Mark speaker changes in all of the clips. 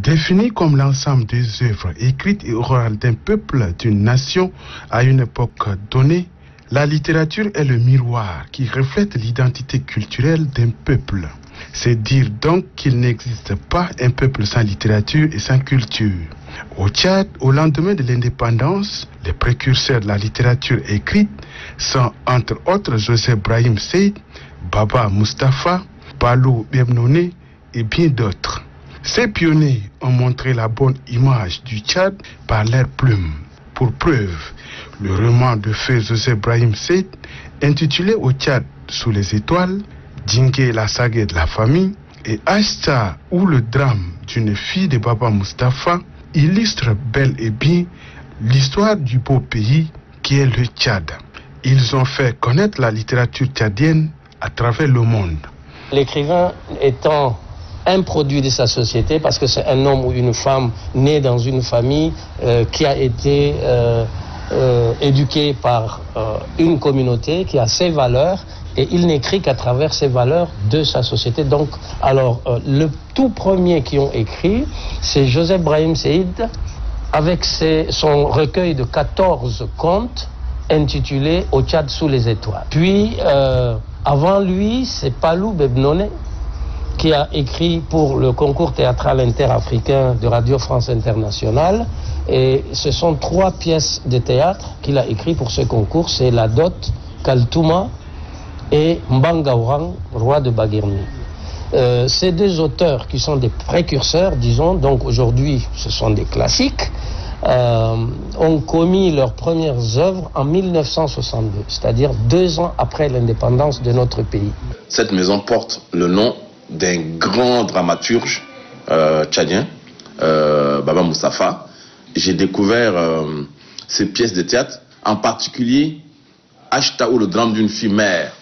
Speaker 1: Définie comme l'ensemble des œuvres écrites et orales d'un peuple, d'une nation, à une époque donnée, la littérature est le miroir qui reflète l'identité culturelle d'un peuple. C'est dire donc qu'il n'existe pas un peuple sans littérature et sans culture. Au Tchad, au lendemain de l'indépendance, les précurseurs de la littérature écrite sont entre autres Joseph Brahim Seyd, Baba Mustapha, Balou Bemnoné et bien d'autres. Ces pionniers ont montré la bonne image du Tchad par leurs plumes. Pour preuve, le roman de feu Joseph Brahim Seyd, intitulé Au Tchad sous les étoiles, Djingué la saga de la famille et Ashta ou le drame d'une fille de Baba Mustapha illustrent bel et bien l'histoire du beau pays qui est le Tchad. Ils ont fait connaître la littérature tchadienne à travers le monde.
Speaker 2: L'écrivain étant un produit de sa société, parce que c'est un homme ou une femme né dans une famille qui a été éduqué par une communauté qui a ses valeurs, et il n'écrit qu'à travers ces valeurs de sa société. Donc, alors, le tout premier qui ont écrit, c'est Joseph Brahim Seyd, avec son recueil de 14 contes intitulé Au Tchad sous les étoiles. Puis, avant lui, c'est Balou Bemnoné, qui a écrit pour le concours théâtral interafricain de Radio France Internationale. Et ce sont 3 pièces de théâtre qu'il a écrites pour ce concours. C'est La Dot, Kaltouma et Mbangaourang, roi de Baguirmi. Ces 2 auteurs qui sont des précurseurs, disons, donc aujourd'hui ce sont des classiques, ont commis leurs premières œuvres en 1962, c'est-à-dire 2 ans après l'indépendance de notre pays.
Speaker 3: Cette maison porte le nom d'un grand dramaturge tchadien, Baba Mustapha. J'ai découvert ces pièces de théâtre, en particulier Ashta ou le drame d'une fille mère.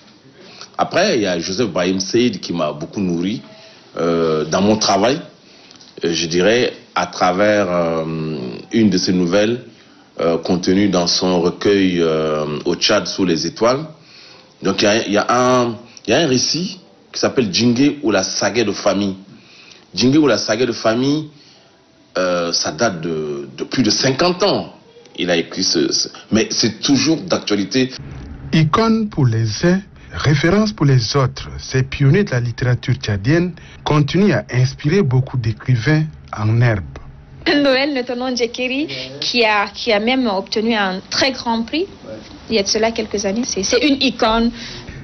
Speaker 3: Après, il y a Joseph Brahim Seyd qui m'a beaucoup nourri dans mon travail, je dirais, à travers une de ses nouvelles contenues dans son recueil Au Tchad sous les étoiles. Donc il y a un récit qui s'appelle Djingué ou la saga de famille. Djingué ou la saga de famille, ça date de plus de 50 ans. Il a écrit mais c'est toujours d'actualité.
Speaker 1: Icône pour les uns, référence pour les autres, ces pionniers de la littérature tchadienne continuent à inspirer beaucoup d'écrivains en herbe.
Speaker 4: Noël Netonon Djekiri, qui a même obtenu un très grand prix, il y a de cela quelques années. C'est une icône.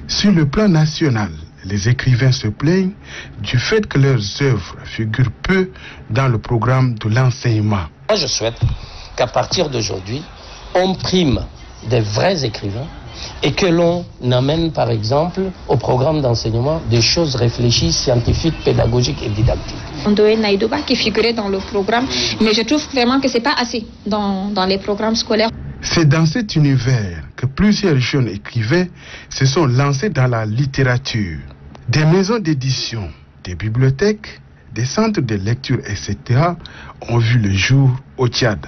Speaker 1: Sur le plan national, les écrivains se plaignent du fait que leurs œuvres figurent peu dans le programme de l'enseignement.
Speaker 2: Moi, je souhaite qu'à partir d'aujourd'hui, on prime des vrais écrivains et que l'on amène, par exemple, au programme d'enseignement des choses réfléchies, scientifiques, pédagogiques et didactiques.
Speaker 4: Ndoé Naïdouba qui figurait dans le programme, mais je trouve vraiment que ce n'est pas assez dans les programmes scolaires.
Speaker 1: C'est dans cet univers que plusieurs jeunes écrivains se sont lancés dans la littérature. Des maisons d'édition, des bibliothèques, des centres de lecture, etc. ont vu le jour au Tchad.